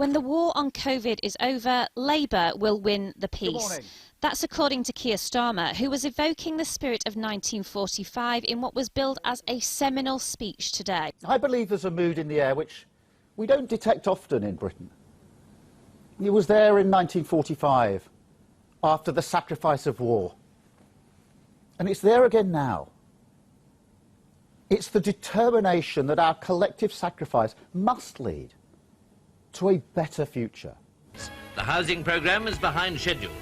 When the war on COVID is over, Labour will win the peace. Good morning. That's according to Keir Starmer, who was evoking the spirit of 1945 in what was billed as a seminal speech today. I believe there's a mood in the air which we don't detect often in Britain. It was there in 1945, after the sacrifice of war. And it's there again now. It's the determination that our collective sacrifice must lead to a better future. The housing programme is behind schedule.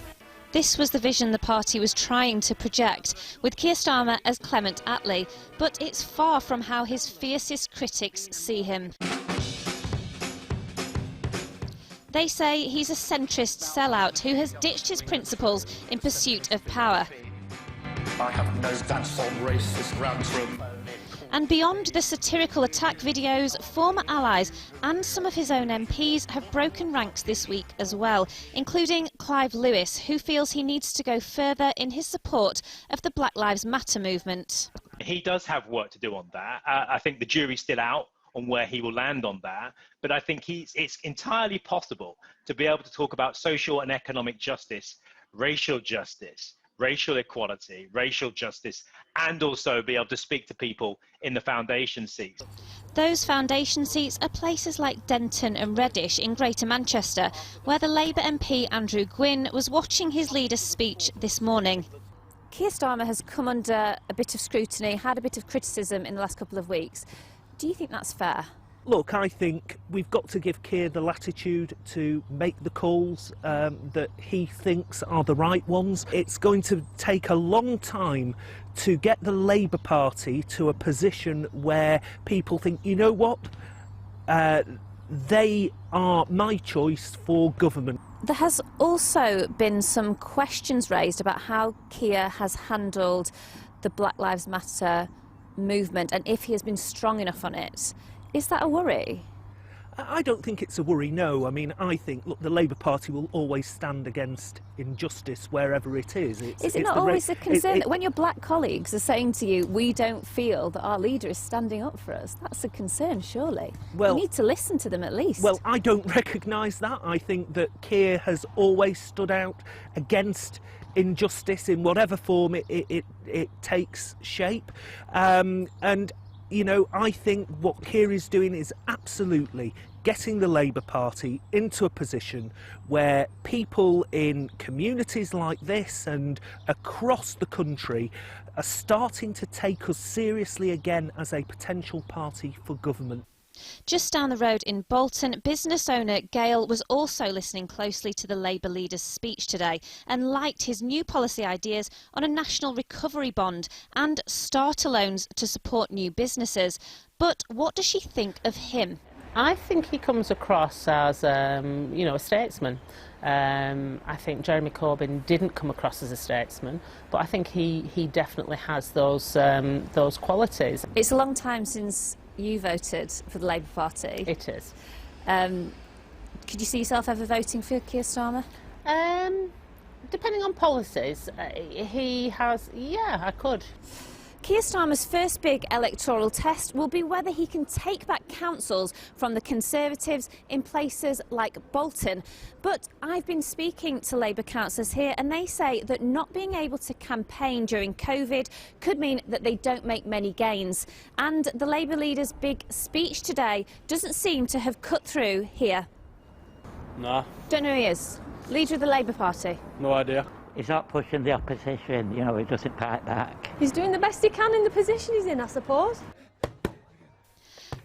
This was the vision the party was trying to project, with Keir Starmer as Clement Attlee, but it's far from how his fiercest critics see him. They say he's a centrist sellout who has ditched his principles in pursuit of power. I have no dance on racist grounds from. And beyond the satirical attack videos, former allies and some of his own MPs have broken ranks this week as well, including Clive Lewis, who feels he needs to go further in his support of the Black Lives Matter movement. He does have work to do on that. I think the jury's still out on where he will land on that, but I think it's entirely possible to be able to talk about social and economic justice, racial equality, racial justice, and also be able to speak to people in the foundation seats. Those foundation seats are places like Denton and Reddish in Greater Manchester, where the Labour MP Andrew Gwynn was watching his leader's speech this morning. Keir Starmer has come under a bit of scrutiny, had a bit of criticism in the last couple of weeks. Do you think that's fair? Look, I think we've got to give Keir the latitude to make the calls that he thinks are the right ones. It's going to take a long time to get the Labour Party to a position where people think, you know what, they are my choice for government. There has also been some questions raised about how Keir has handled the Black Lives Matter movement and if he has been strong enough on it. Is that a worry? I don't think it's a worry, no. I mean, I think, look, the Labour Party will always stand against injustice wherever it is. Is it not always a concern that when your black colleagues are saying to you, we don't feel that our leader is standing up for us? That's a concern, surely. Well, you need to listen to them at least. Well, I don't recognise that. I think that Keir has always stood out against injustice in whatever form it takes shape. And you know, I think what Keir is doing is absolutely getting the Labour Party into a position where people in communities like this and across the country are starting to take us seriously again as a potential party for government. Just down the road in Bolton, business owner Gail was also listening closely to the Labour leader's speech today and liked his new policy ideas on a national recovery bond and starter loans to support new businesses. But what does she think of him? I think he comes across as, you know, a statesman. I think Jeremy Corbyn didn't come across as a statesman, but I think he definitely has those qualities. It's a long time since you voted for the Labour Party. It is. Could you see yourself ever voting for Keir Starmer? Depending on policies, he has, yeah, I could. Keir Starmer's first big electoral test will be whether he can take back councils from the Conservatives in places like Bolton. But I've been speaking to Labour councillors here and they say that not being able to campaign during COVID could mean that they don't make many gains. And the Labour leader's big speech today doesn't seem to have cut through here. No. Don't know who he is. Leader of the Labour Party. No idea. He's not pushing the opposition, you know, he doesn't fight back. He's doing the best he can in the position he's in, I suppose.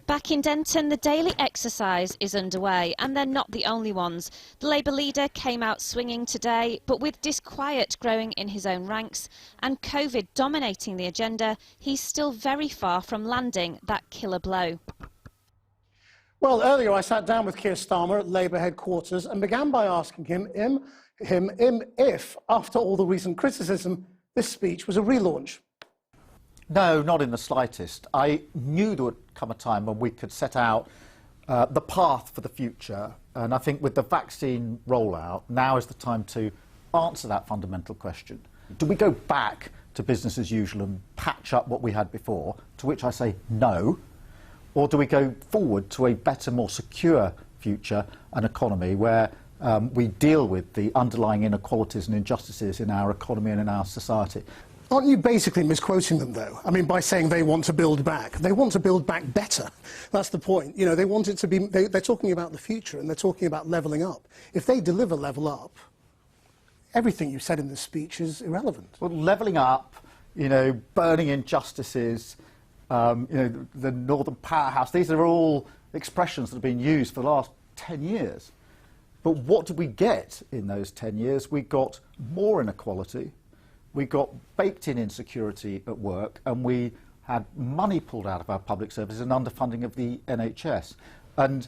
Back in Denton, the daily exercise is underway, and they're not the only ones. The Labour leader came out swinging today, but with disquiet growing in his own ranks and COVID dominating the agenda, he's still very far from landing that killer blow. Well, earlier I sat down with Keir Starmer at Labour headquarters and began by asking him if, after all the recent criticism, this speech was a relaunch. No, not in the slightest. I knew there would come a time when we could set out the path for the future, and I think with the vaccine rollout, now is the time to answer that fundamental question. Do we go back to business as usual and patch up what we had before, to which I say no, or do we go forward to a better, more secure future an economy where we deal with the underlying inequalities and injustices in our economy and in our society. Aren't you basically misquoting them, though? I mean, by saying they want to build back. They want to build back better. That's the point. You know, they want it to be... They're talking about the future, and they're talking about levelling up. If they deliver level up, everything you said in this speech is irrelevant. Well, levelling up, you know, burning injustices, you know, the Northern Powerhouse, these are all expressions that have been used for the last 10 years. But what did we get in those 10 years? We got more inequality. We got baked-in insecurity at work, and we had money pulled out of our public services and underfunding of the NHS. And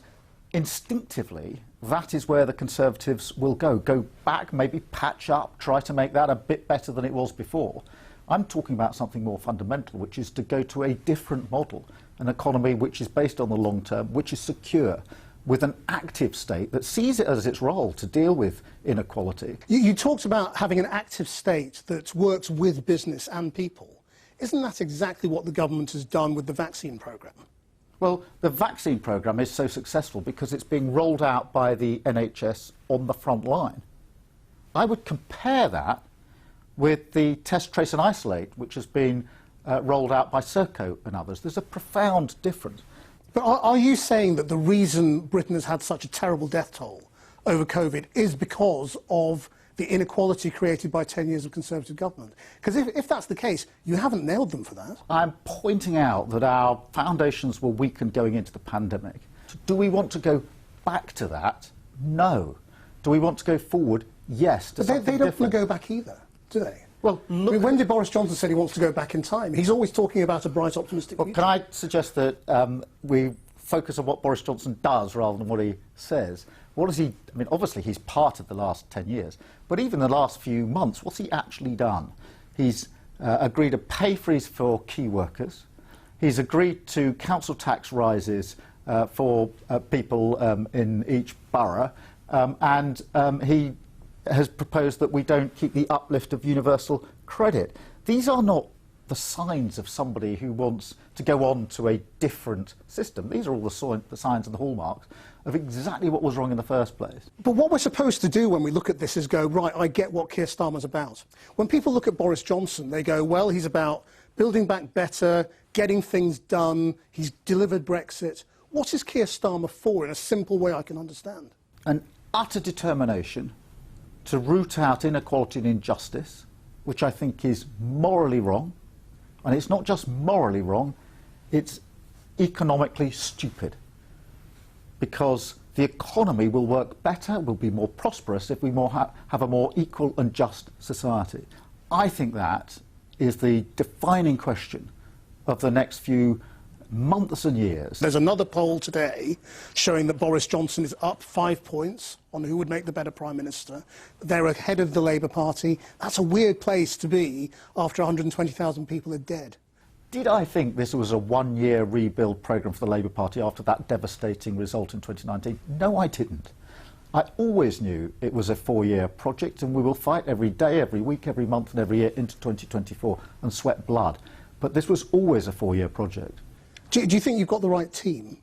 instinctively, that is where the Conservatives will go. Go back, maybe patch up, try to make that a bit better than it was before. I'm talking about something more fundamental, which is to go to a different model, an economy which is based on the long term, which is secure, with an active state that sees it as its role to deal with inequality. You talked about having an active state that works with business and people. Isn't that exactly what the government has done with the vaccine programme? Well, the vaccine programme is so successful because it's being rolled out by the NHS on the front line. I would compare that with the test, trace and isolate, which has been rolled out by Serco and others. There's a profound difference. But are you saying that the reason Britain has had such a terrible death toll over COVID is because of the inequality created by 10 years of Conservative government? Because if that's the case, you haven't nailed them for that. I'm pointing out that our foundations were weakened going into the pandemic. Do we want to go back to that? No. Do we want to go forward? Yes. But they don't want to go back either, do they? Well, look, I mean, when did Boris Johnson say he wants to go back in time? He's always talking about a bright, optimistic future. Can I suggest that we focus on what Boris Johnson does rather than what he says? What does he... I mean, obviously he's part of the last 10 years, but even the last few months, what's he actually done? He's agreed a pay freeze for key workers. He's agreed to council tax rises for people in each borough, and he has proposed that we don't keep the uplift of universal credit. These are not the signs of somebody who wants to go on to a different system. These are all the signs and the hallmarks of exactly what was wrong in the first place. But what we're supposed to do when we look at this is go, right, I get what Keir Starmer's about. When people look at Boris Johnson, they go, well, he's about building back better, getting things done, he's delivered Brexit. What is Keir Starmer for, in a simple way I can understand? An utter determination to root out inequality and injustice, which I think is morally wrong. And it's not just morally wrong, it's economically stupid. Because the economy will work better, will be more prosperous if we have a more equal and just society. I think that is the defining question of the next few months and years. There's another poll today showing that Boris Johnson is up 5 points on who would make the better Prime Minister. They're ahead of the Labour Party. That's a weird place to be after 120,000 people are dead. Did I think this was a one-year rebuild programme for the Labour Party after that devastating result in 2019? No, I didn't. I always knew it was a 4-year project, and we will fight every day, every week, every month and every year into 2024 and sweat blood. But this was always a 4-year project. Do you think you've got the right team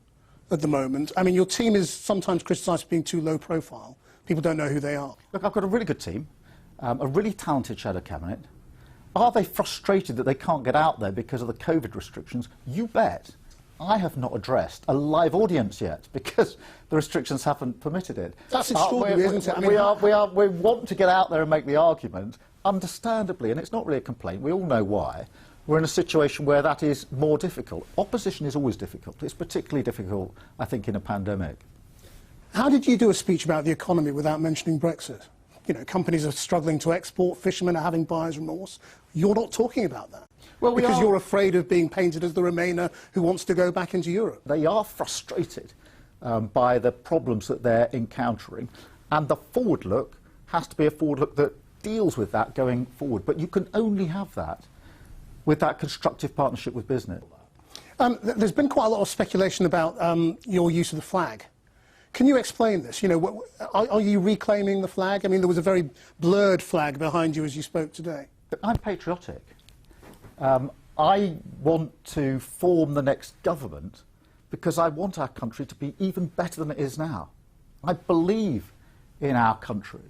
at the moment? I mean, your team is sometimes criticised for being too low profile. People don't know who they are. Look, I've got a really good team, a really talented shadow cabinet. Are they frustrated that they can't get out there because of the COVID restrictions? You bet. I have not addressed a live audience yet because the restrictions haven't permitted it. That's extraordinary, isn't it? I mean, we want to get out there and make the argument, understandably, and it's not really a complaint. We all know why. We're in a situation where that is more difficult. Opposition is always difficult. It's particularly difficult, I think, in a pandemic. How did you do a speech about the economy without mentioning Brexit? You know, companies are struggling to export, fishermen are having buyer's remorse. You're not talking about that. Well, because you're afraid of being painted as the Remainer who wants to go back into Europe. They are frustrated by the problems that they're encountering, and the forward look has to be a forward look that deals with that going forward. But you can only have that with that constructive partnership with business. There's been quite a lot of speculation about your use of the flag. Can you explain this? You know, are you reclaiming the flag? I mean, there was a very blurred flag behind you as you spoke today. I'm patriotic. I want to form the next government because I want our country to be even better than it is now. I believe in our country.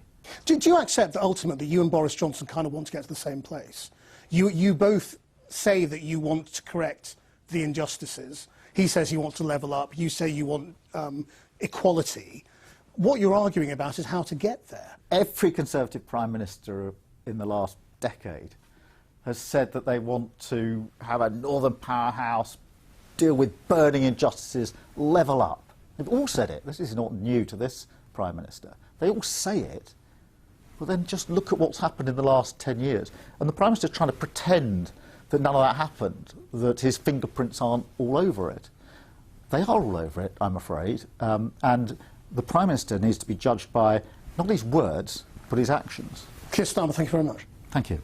Do you accept that ultimately you and Boris Johnson kind of want to get to the same place? You both say that you want to correct the injustices. He says he wants to level up. You say you want equality. What you're arguing about is how to get there. Every Conservative Prime Minister in the last decade has said that they want to have a northern powerhouse, deal with burning injustices, level up. They've all said it. This is not new to this Prime Minister. They all say it. But then just look at what's happened in the last 10 years. And the Prime Minister's trying to pretend that none of that happened, that his fingerprints aren't all over it. They are all over it, I'm afraid. And the Prime Minister needs to be judged by not his words, but his actions. Keir Starmer, thank you very much. Thank you.